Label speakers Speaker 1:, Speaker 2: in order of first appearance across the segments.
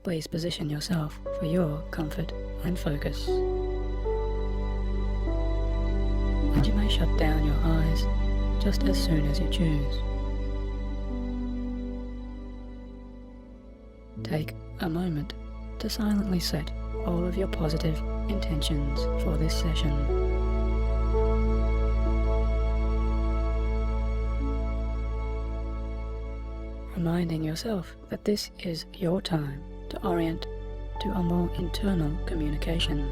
Speaker 1: please position yourself for your comfort and focus. And you may shut down your eyes just as soon as you choose. Take a moment to silently set all of your positive intentions for this session. Reminding yourself that this is your time to orient to a more internal communication,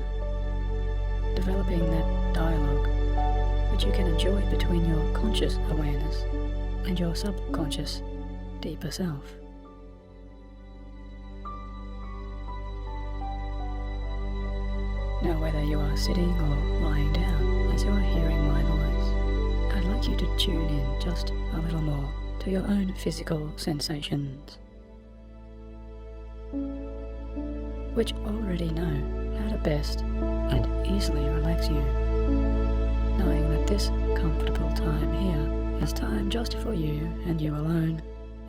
Speaker 1: developing that dialogue which you can enjoy between your conscious awareness and your subconscious deeper self. Now, whether you are sitting or lying down as you are hearing my voice, I'd like you to tune in just a little more to your own physical sensations, which already know how to best and easily relax you, knowing that this comfortable time here is time just for you and you alone,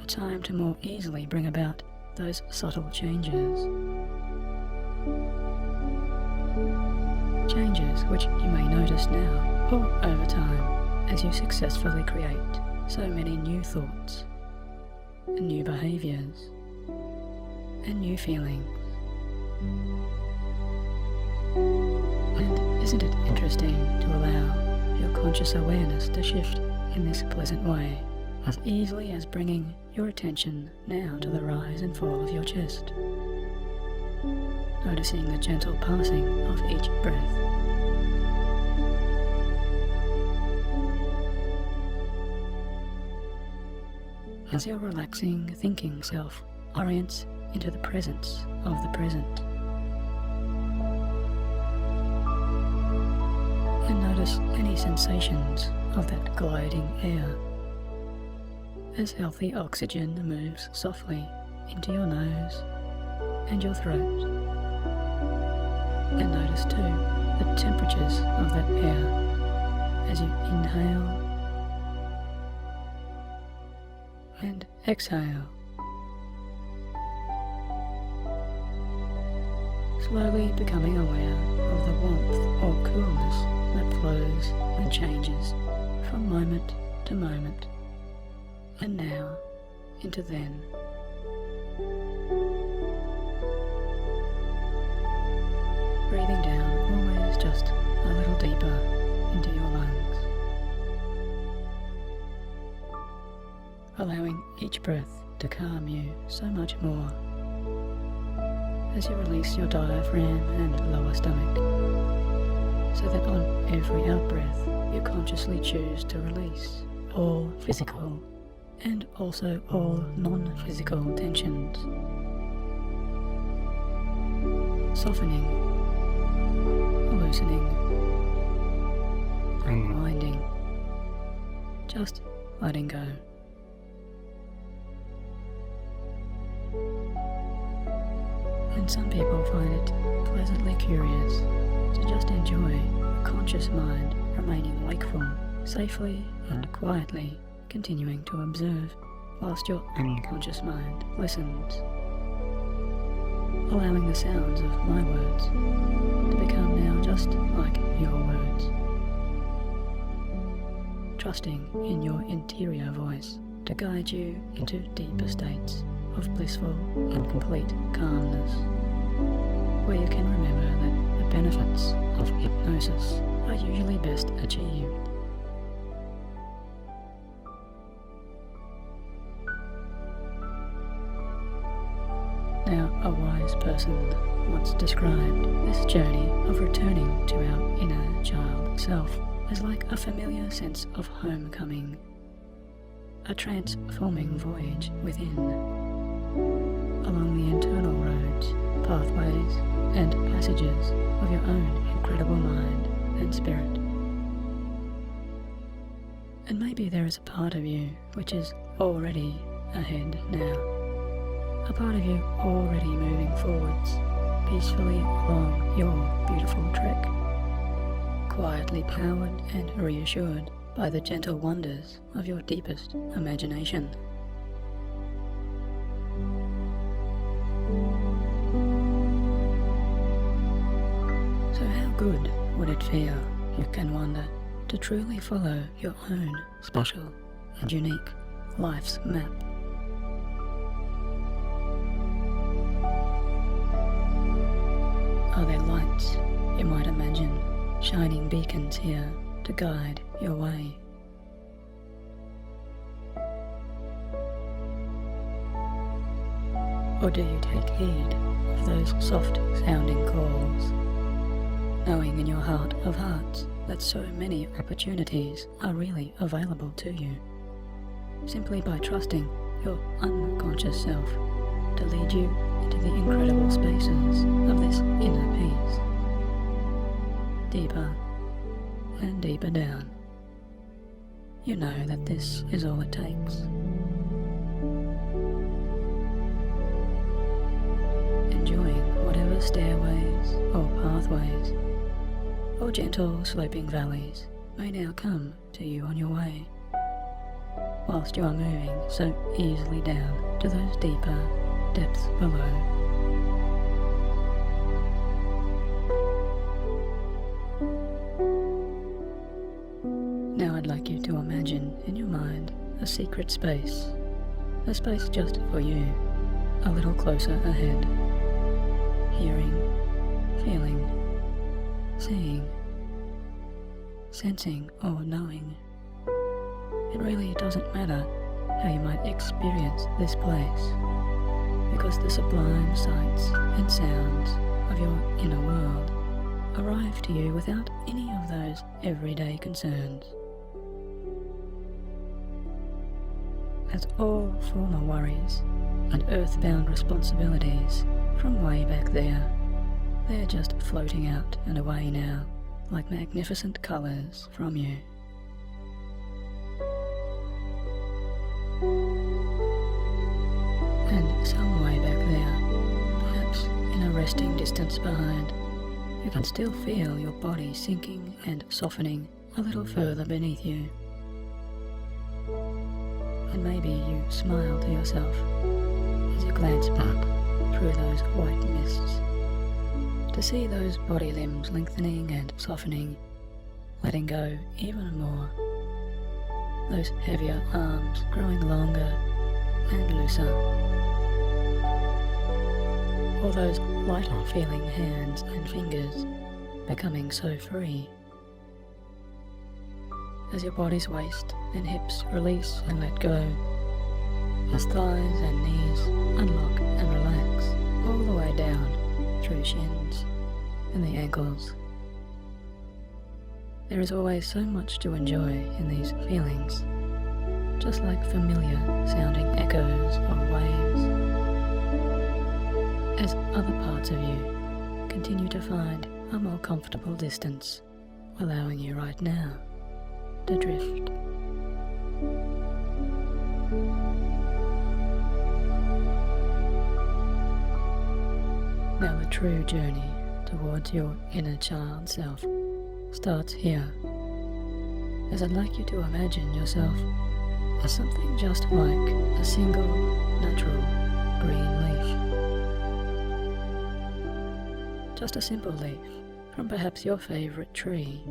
Speaker 1: a time to more easily bring about those subtle changes. Changes which you may notice now or over time as you successfully create so many new thoughts, and new behaviors, and new feelings. And isn't it interesting to allow your conscious awareness to shift in this pleasant way, as easily as bringing your attention now to the rise and fall of your chest, noticing the gentle passing of each breath. As your relaxing thinking self orients into the presence of the present. And notice any sensations of that gliding air as healthy oxygen moves softly into your nose and your throat. And notice too the temperatures of that air as you inhale and exhale. Slowly becoming aware of the warmth or coolness that flows and changes from moment to moment, and now into then. Breathing down always just a little deeper into your lungs. Allowing each breath to calm you so much more as you release your diaphragm and lower stomach, so that on every out-breath you consciously choose to release all physical and also all non-physical tensions, softening, loosening, unwinding, just letting go. And some people find it pleasantly curious to just enjoy a conscious mind remaining wakeful, safely and quietly continuing to observe whilst your unconscious mind listens, allowing the sounds of my words to become now just like your words, trusting in your interior voice to guide you into deeper states of blissful and complete calmness, where you can remember that the benefits of hypnosis are usually best achieved Now, a wise person once described this journey of returning to our inner child self as like a familiar sense of homecoming, a transforming voyage within, along the internal roads, pathways, and passages of your own incredible mind and spirit. And maybe there is a part of you which is already ahead now, a part of you already moving forwards, peacefully along your beautiful trek, quietly powered and reassured by the gentle wonders of your deepest imagination. good would it feel, you can wonder, to truly follow your own special and unique life's map? Are there lights you might imagine, shining beacons here to guide your way? Or do you take heed of those soft-sounding calls, knowing in your heart of hearts that so many opportunities are really available to you, simply by trusting your unconscious self to lead you into the incredible spaces of this inner peace, deeper and deeper down? You know that this is all it takes. Enjoying whatever stairways or pathways or gentle sloping valleys may now come to you on your way, whilst you are moving so easily down to those deeper depths below. Now I'd like you to imagine in your mind a secret space, a space just for you, a little closer ahead. Hearing, feeling, seeing, sensing or knowing. It really doesn't matter how you might experience this place, because the sublime sights and sounds of your inner world arrive to you without any of those everyday concerns. As all former worries and earthbound responsibilities from way back there, they're just floating out and away now, like magnificent colours from you. And some way back there, perhaps in a resting distance behind, you can still feel your body sinking and softening a little further beneath you. And maybe you smile to yourself as you glance back through those white mists to see those body limbs lengthening and softening, letting go even more, those heavier arms growing longer and looser, or those lighter feeling hands and fingers becoming so free. As your body's waist and hips release and let go, as thighs and knees unlock and relax all the way down through shins and the ankles. There is always so much to enjoy in these feelings, just like familiar sounding echoes or waves, as other parts of you continue to find a more comfortable distance, allowing you right now to drift. Now the true journey towards your inner child self starts here, as I'd like you to imagine yourself as something just like a single natural green leaf. Just a simple leaf from perhaps your favourite tree.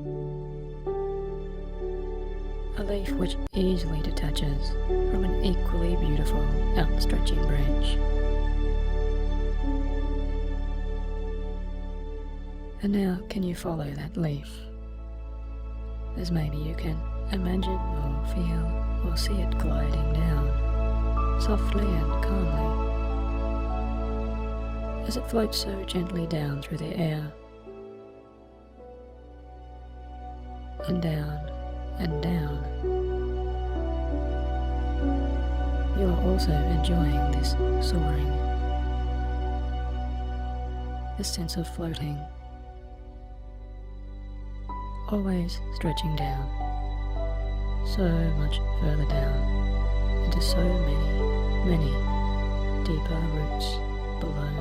Speaker 1: A leaf which easily detaches from an equally beautiful outstretching branch. And now can you follow that leaf? As maybe you can imagine or feel or see it gliding down, softly and calmly, as it floats so gently down through the air, and down and down. You are also enjoying this soaring, this sense of floating, always stretching down, so much further down, into so many deeper roots below.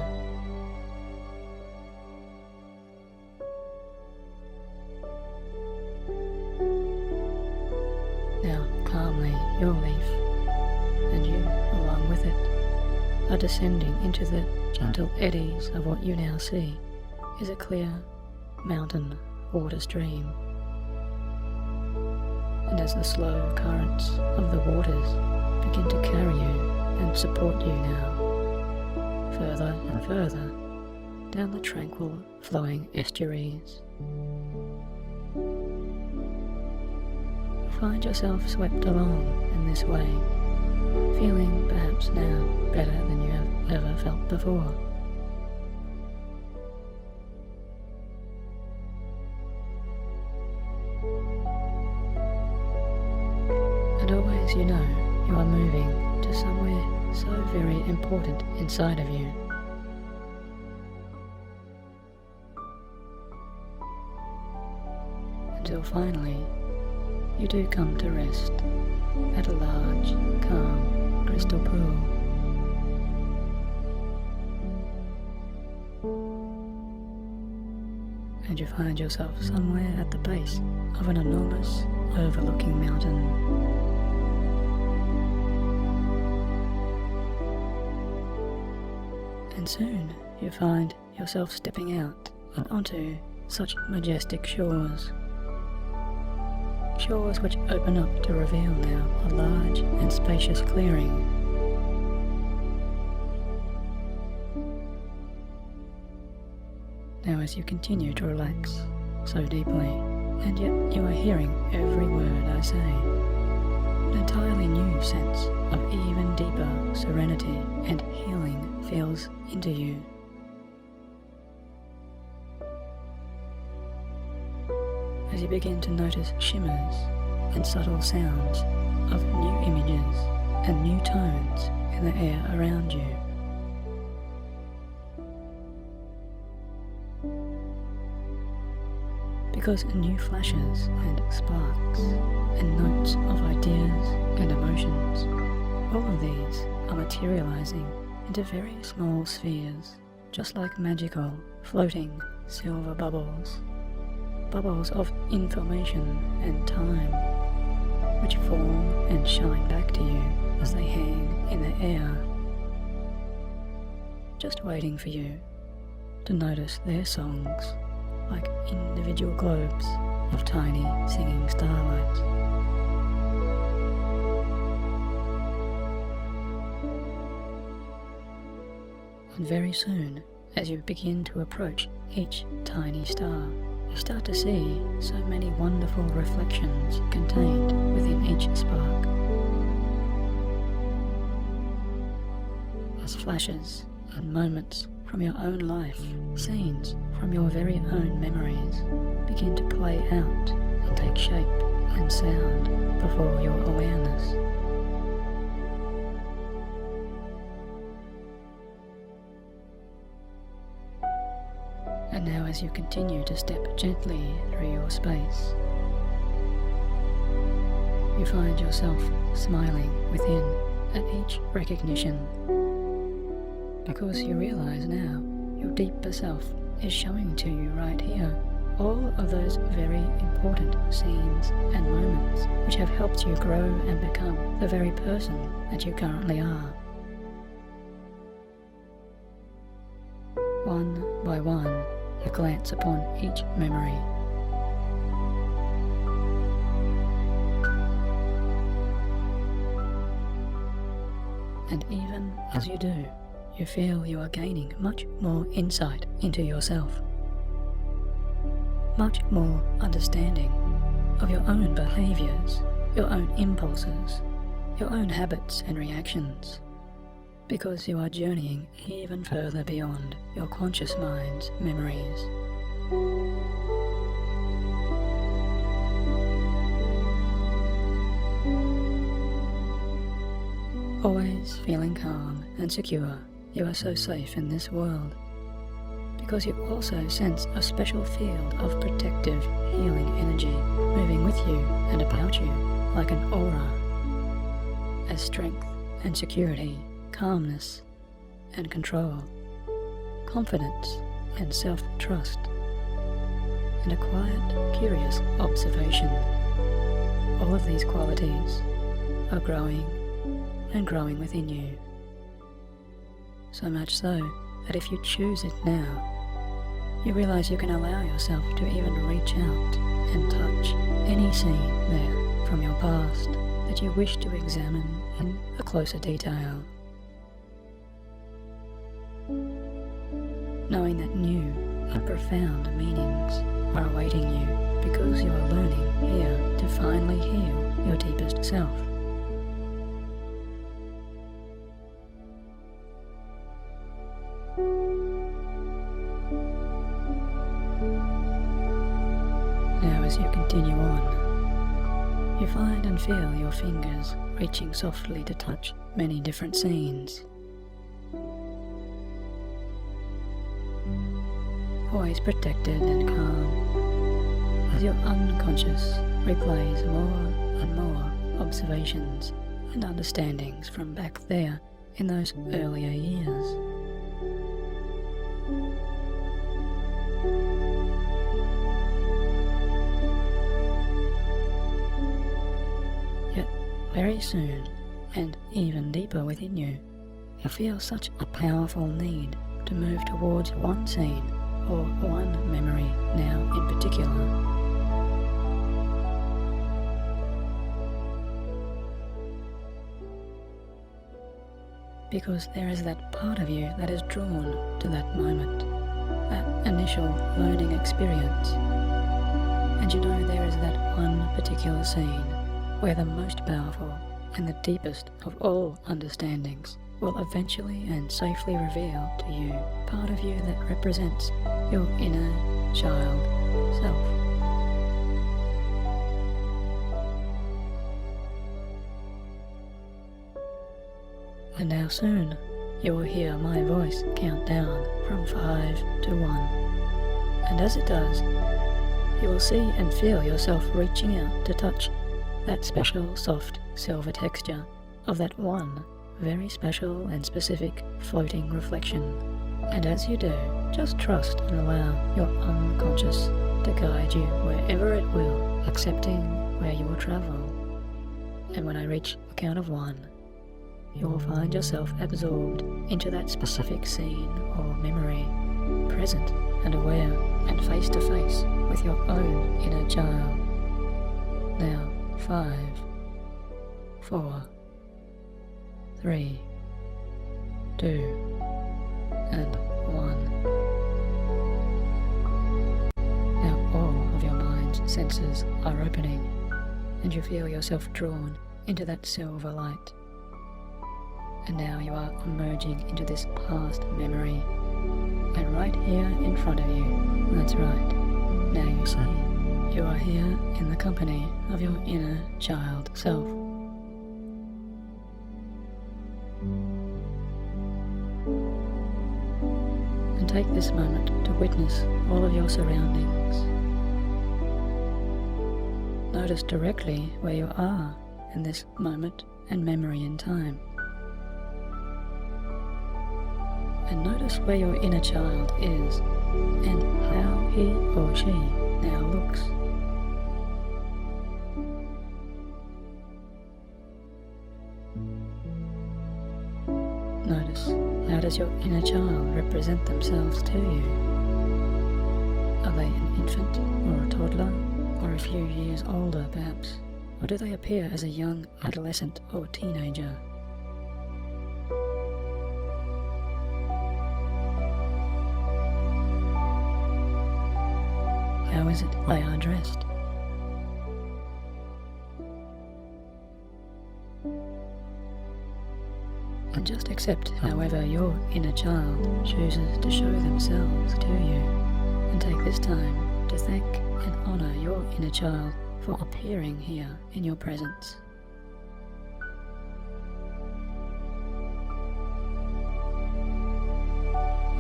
Speaker 1: Now calmly your leaf, and you along with it, are descending into the gentle eddies of what you now see is a clear, mountain water stream. And as the slow currents of the waters begin to carry you and support you now, further and further down the tranquil flowing estuaries, you find yourself swept along in this way, feeling perhaps now better than you have ever felt before. And always you know you are moving to somewhere so very important inside of you. Until finally you do come to rest at a large, calm, crystal pool. And you find yourself somewhere at the base of an enormous, overlooking mountain. And soon you find yourself stepping out onto such majestic shores. Shores which open up to reveal now a large and spacious clearing. Now as you continue to relax so deeply, and yet you are hearing every word I say, an entirely new sense of even deeper serenity and healing fills into you. As you begin to notice shimmers and subtle sounds of new images and new tones in the air around you. Because new flashes and sparks and notes of ideas and emotions, all of these are materializing into very small spheres, just like magical, floating silver bubbles. Bubbles of information and time, which form and shine back to you as they hang in the air, just waiting for you to notice their songs like individual globes of tiny singing starlights. And very soon, as you begin to approach each tiny star, you start to see so many wonderful reflections contained within each spark. As flashes and moments from your own life, scenes from your very own memories begin to play out and take shape and sound before your awareness. And now as you continue to step gently through your space, you find yourself smiling within at each recognition, because you realize now your deeper self is showing to you right here all of those very important scenes and moments which have helped you grow and become the very person that you currently are. One by one, you glance upon each memory. And even as you do, you feel you are gaining much more insight into yourself, much more understanding of your own behaviors, your own impulses, your own habits and reactions, because you are journeying even further beyond your conscious mind's memories. Always feeling calm and secure, you are so safe in this world, because you also sense a special field of protective, healing energy moving with you and about you like an aura, as strength and security, calmness and control, confidence and self-trust, and a quiet, curious observation. All of these qualities are growing and growing within you. So much so that if you choose it now, you realize you can allow yourself to even reach out and touch any scene there from your past that you wish to examine in a closer detail. Knowing that new and profound meanings are awaiting you because you are learning here to finally heal your deepest self. Now as you continue on, you find and feel your fingers reaching softly to touch many different scenes. Always protected and calm, as your unconscious replays more and more observations and understandings from back there in those earlier years. Yet very soon, and even deeper within you, you feel such a powerful need to move towards one scene or one memory now in particular. Because there is that part of you that is drawn to that moment, that initial learning experience. And you know there is that one particular scene where the most powerful and the deepest of all understandings will eventually and safely reveal to you part of you that represents your inner child self. And now soon you will hear my voice count down from 5 to 1. And as it does, you will see and feel yourself reaching out to touch that special soft silver texture of that one very special and specific floating reflection. And as you do, just trust and allow your unconscious to guide you wherever it will, accepting where you will travel. And when I reach the count of 1, you will find yourself absorbed into that specific scene or memory, present and aware and face to face with your own inner child. Now 5, 4, 3, 2, and 1. Now all of your mind's senses are opening, and you feel yourself drawn into that silver light. And now you are emerging into this past memory, and right here in front of you, that's right, now you see, you are here in the company of your inner child self. And take this moment to witness all of your surroundings. Notice directly where you are in this moment and memory in time. And notice where your inner child is and how he or she now looks. Notice, how does your inner child represent themselves to you? Are they an infant or a toddler or a few years older perhaps? Or do they appear as a young adolescent or teenager? How is it they are dressed? And just accept however your inner child chooses to show themselves to you, and take this time to thank and honor your inner child for appearing here in your presence.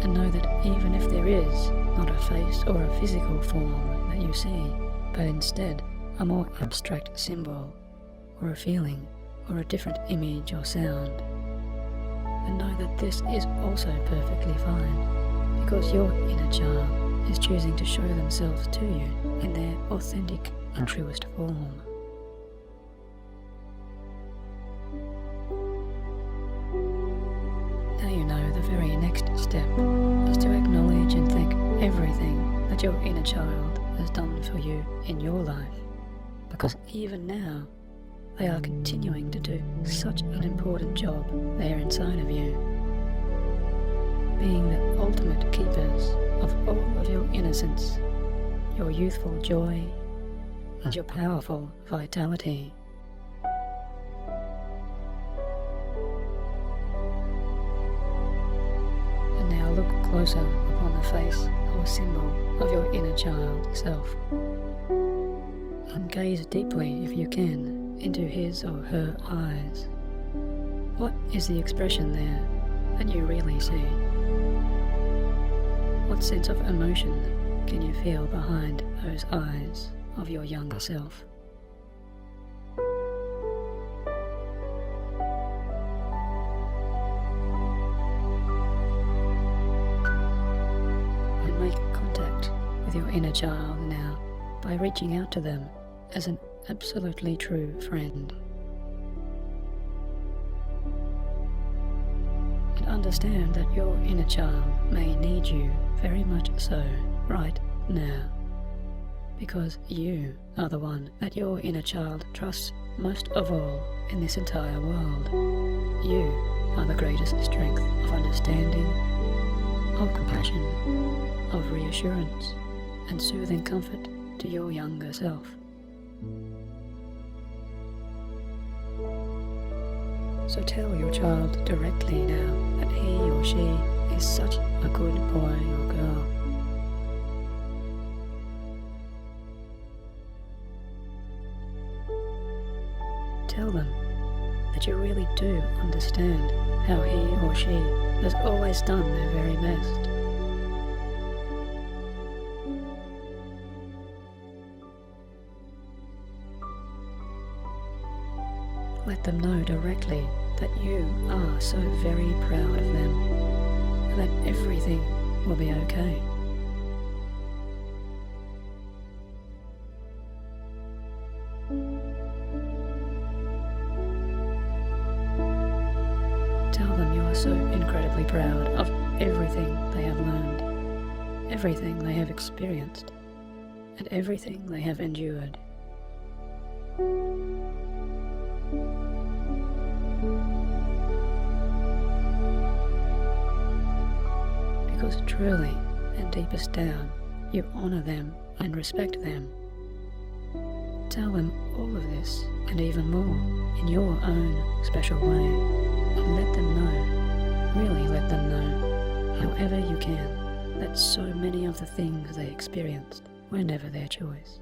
Speaker 1: And know that even if there is not a face or a physical form that you see, but instead a more abstract symbol, or a feeling, or a different image or sound, and know that this is also perfectly fine, because your inner child is choosing to show themselves to you in their authentic and truest form. Now you know the very next step is to acknowledge and thank everything that your inner child has done for you in your life, because even now they are continuing to do such an important job there inside of you, being the ultimate keepers of all of your innocence, your youthful joy, and your powerful vitality. And now look closer upon the face or symbol of your inner child self, and gaze deeply, if you can, into his or her eyes. What is the expression there that you really see? What sense of emotion can you feel behind those eyes of your younger self? And make contact with your inner child now by reaching out to them as an absolutely true friend. And understand that your inner child may need you very much so right now, because you are the one that your inner child trusts most of all in this entire world. You are the greatest strength of understanding, of compassion, of reassurance, and soothing comfort to your younger self. So tell your child directly now that he or she is such a good boy or girl. Tell them that you really do understand how he or she has always done their very best. Let them know directly that you are so very proud of them, and that everything will be okay. Tell them you are so incredibly proud of everything they have learned, everything they have experienced, and everything they have endured. Because truly and deepest down, you honor them and respect them. Tell them all of this and even more in your own special way, and let them know, really let them know, however you can, that so many of the things they experienced were never their choice.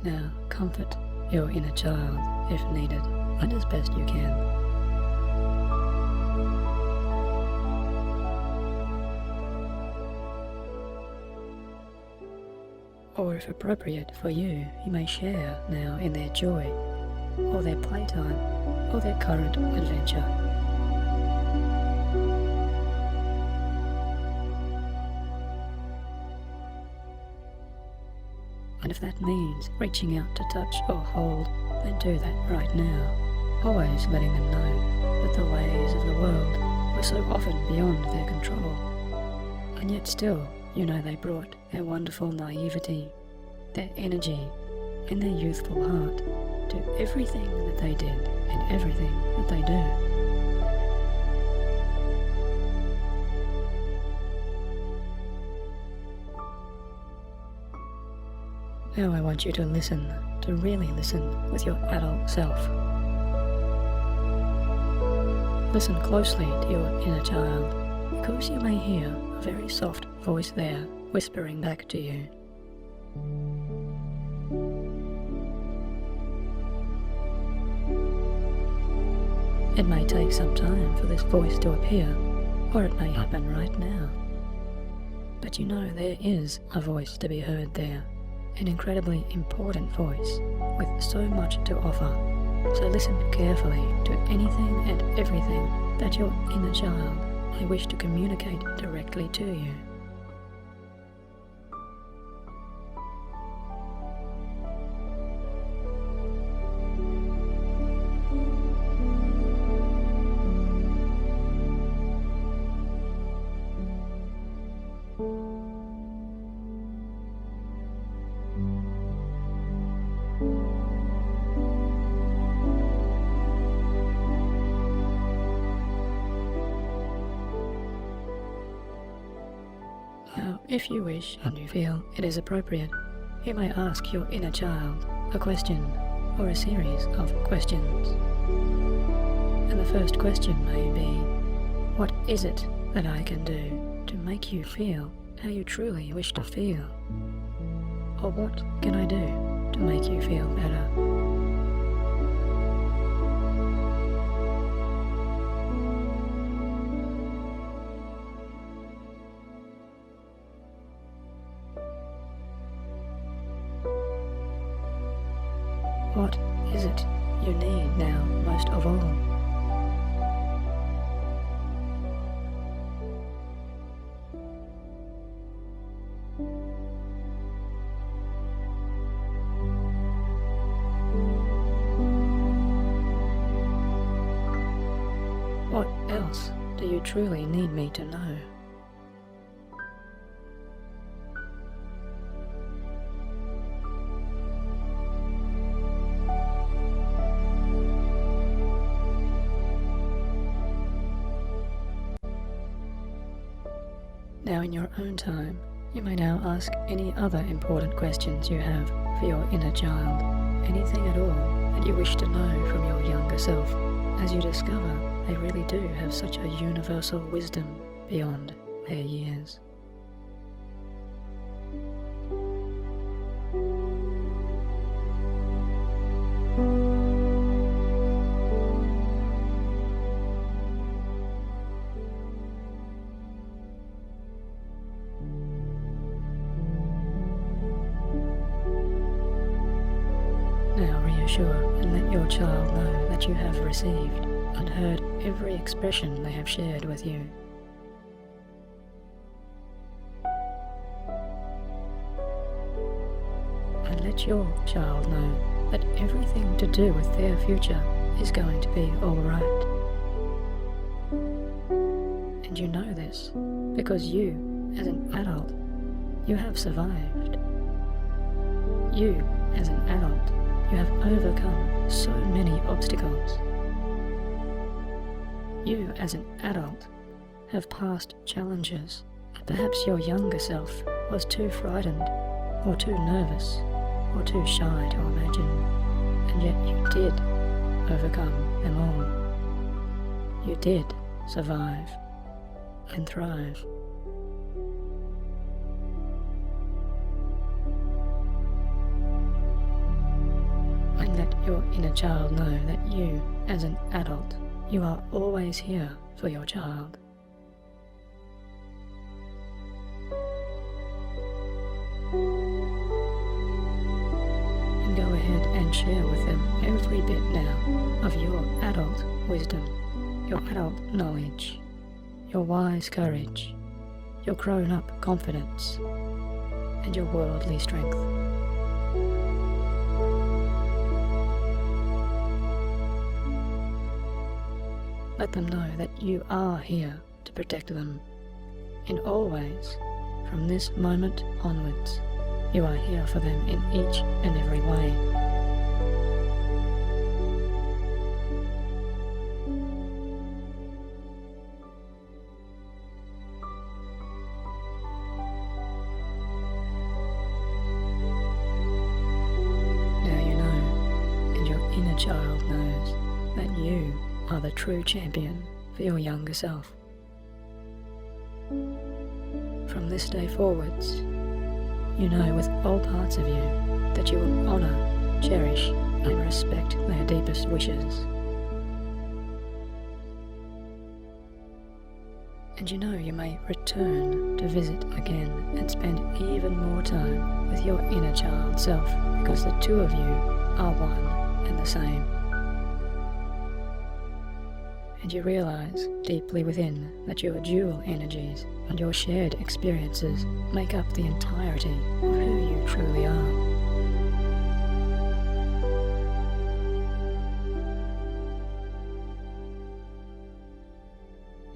Speaker 1: Now comfort your inner child if needed, and as best you can. Or if appropriate for you, you may share now in their joy, or their playtime, or their current adventure. And if that means reaching out to touch or hold, then do that right now, always letting them know that the ways of the world were so often beyond their control. And yet still, you know, they brought their wonderful naivety, their energy, and their youthful heart to everything that they did and everything that they do. Now I want you to listen, to really listen with your adult self. Listen closely to your inner child, because you may hear a very soft voice there whispering back to you. It may take some time for this voice to appear, or it may happen right now. But you know there is a voice to be heard there. An incredibly important voice with so much to offer. So listen carefully to anything and everything that your inner child may wish to communicate directly to you. Now, if you wish and you feel it is appropriate, you may ask your inner child a question or a series of questions. And the first question may be, what is it that I can do to make you feel how you truly wish to feel? Or what can I do to make you feel better? What is it you need now most of all? What else do you truly need me to know? Now, in your own time, you may now ask any other important questions you have for your inner child, anything at all that you wish to know from your younger self, as you discover they really do have such a universal wisdom beyond their years. Now reassure and let your child know that you have received and heard every expression they have shared with you. And let your child know that everything to do with their future is going to be all right. And you know this because you, as an adult, you have survived. You, as an adult, you have overcome so many obstacles. You, as an adult, have passed challenges that perhaps your younger self was too frightened, or too nervous, or too shy to imagine, and yet you did overcome them all. You did survive and thrive. And let your inner child know that you, as an adult, you are always here for your child. And go ahead and share with them every bit now of your adult wisdom, your adult knowledge, your wise courage, your grown-up confidence, and your worldly strength. Let them know that you are here to protect them. In all ways, from this moment onwards, you are here for them in each and every way. Now you know, and your inner child knows, that you are the true champion for your younger self. From this day forwards, you know with all parts of you that you will honour, cherish, and respect their deepest wishes. And you know you may return to visit again and spend even more time with your inner child self, because the two of you are one and the same. And you realize deeply within that your dual energies and your shared experiences make up the entirety of who you truly are.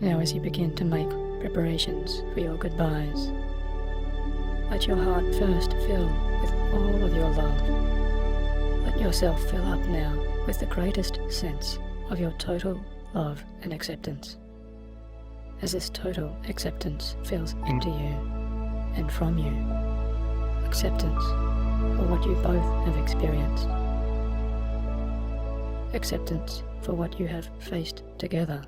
Speaker 1: Now as you begin to make preparations for your goodbyes, Let your heart first fill with all of your love. Let yourself fill up now with the greatest sense of your total love and acceptance. As this total acceptance fills into you and from you, acceptance for what you both have experienced, acceptance for what you have faced together,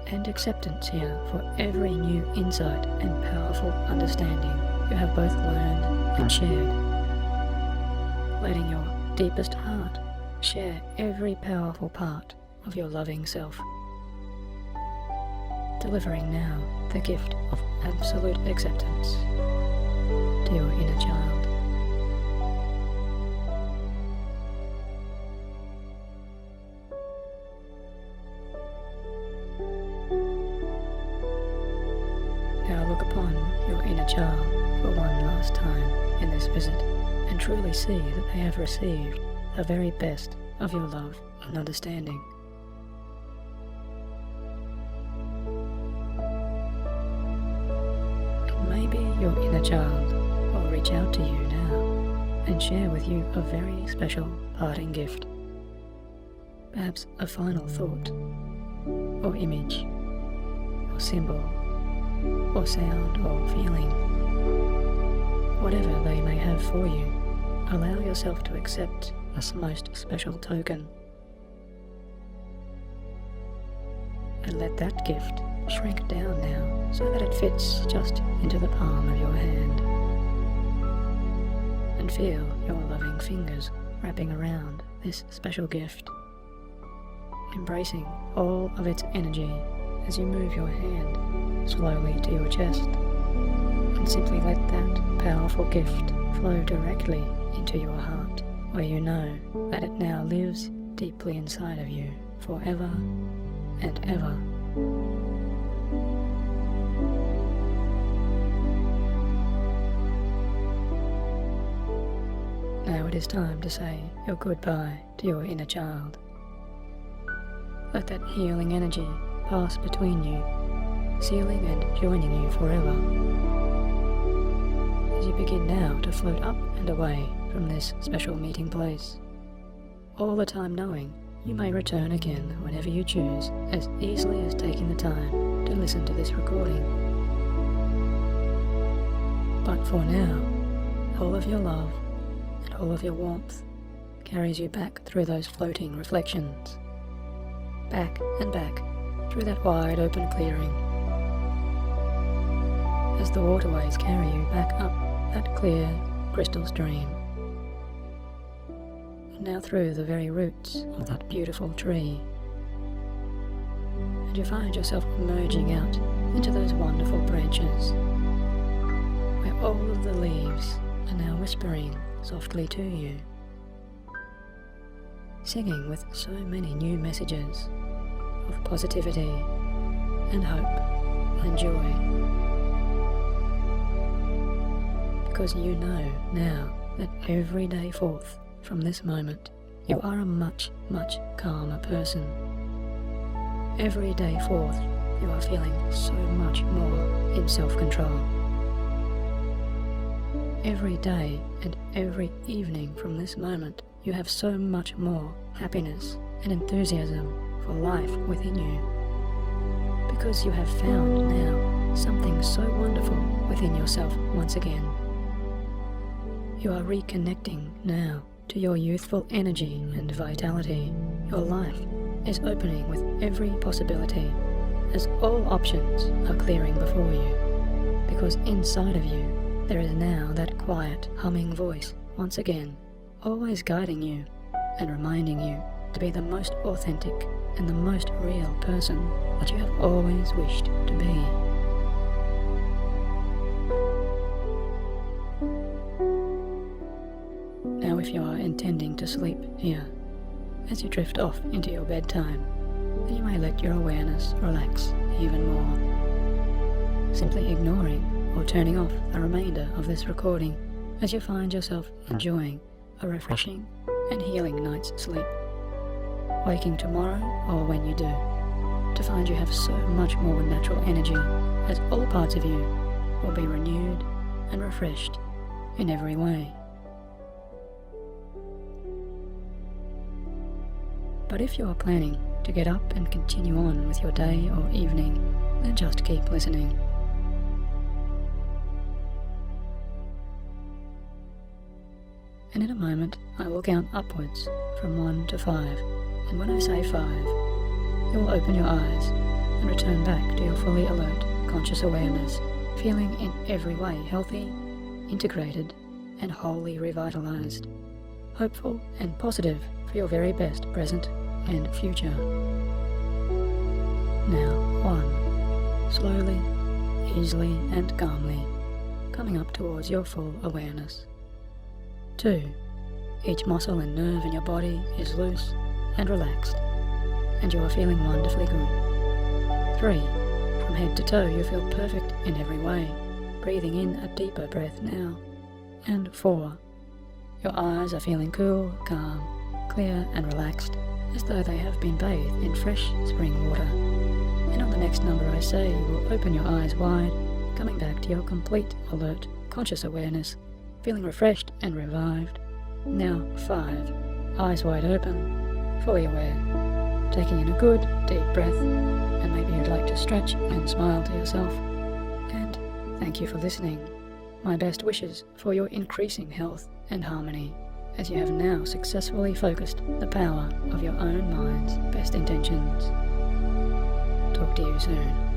Speaker 1: and acceptance here for every new insight and powerful understanding you have both learned and shared. Letting your deepest heart share every powerful part of your loving self. Delivering now the gift of absolute acceptance to your inner child. Now look upon your inner child for one last time in this visit and truly see that they have received the very best of your love and understanding. Maybe your inner child will reach out to you now and share with you a very special parting gift. Perhaps a final thought, or image, or symbol, or sound, or feeling. Whatever they may have for you, allow yourself to accept this most special token. And let that gift shrink down now so that it fits just into the palm of your hand. And feel your loving fingers wrapping around this special gift, embracing all of its energy as you move your hand slowly to your chest, and simply let that powerful gift flow directly into your heart, where you know that it now lives deeply inside of you forever and ever. Now it is time to say your goodbye to your inner child. Let that healing energy pass between you, sealing and joining you forever. As you begin now to float up and away from this special meeting place, all the time knowing you may return again whenever you choose, as easily as taking the time to listen to this recording. But for now, all of your love and all of your warmth carries you back through those floating reflections, back and back through that wide open clearing, as the waterways carry you back up that clear crystal stream, and now through the very roots of that beautiful tree, and you find yourself emerging out into those wonderful branches, where all of the leaves are now whispering softly to you, singing with so many new messages of positivity and hope and joy, because you know now that every day forth from this moment you are a much, much calmer person. Every day forth you are feeling so much more in self-control. Every day and every evening from this moment you have so much more happiness and enthusiasm for life within you, because you have found now something so wonderful within yourself once again. You are reconnecting now to your youthful energy and vitality. Your life is opening with every possibility, as all options are clearing before you, because inside of you there is now that quiet, humming voice once again, always guiding you and reminding you to be the most authentic and the most real person that you have always wished to be. Now if you are intending to sleep here, as you drift off into your bedtime, then you may let your awareness relax even more, simply ignoring or turning off the remainder of this recording as you find yourself enjoying a refreshing and healing night's sleep, waking tomorrow or when you do, to find you have so much more natural energy, as all parts of you will be renewed and refreshed in every way. But if you are planning to get up and continue on with your day or evening, then just keep listening. And in a moment, I will count upwards from 1 to 5, and when I say 5, you will open your eyes and return back to your fully alert, conscious awareness, feeling in every way healthy, integrated, and wholly revitalized, hopeful and positive for your very best present and future. Now, 1. Slowly, easily, and calmly, coming up towards your full awareness. 2. Each muscle and nerve in your body is loose and relaxed, and you are feeling wonderfully good. 3. From head to toe you feel perfect in every way, breathing in a deeper breath now. And 4. Your eyes are feeling cool, calm, clear and relaxed, as though they have been bathed in fresh spring water. And on the next number I say, you will open your eyes wide, coming back to your complete, alert, conscious awareness, feeling refreshed and revived. Now 5. Eyes wide open, fully aware, taking in a good, deep breath, and maybe you'd like to stretch and smile to yourself. And thank you for listening. My best wishes for your increasing health and harmony, as you have now successfully focused the power of your own mind's best intentions. Talk to you soon.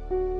Speaker 1: you.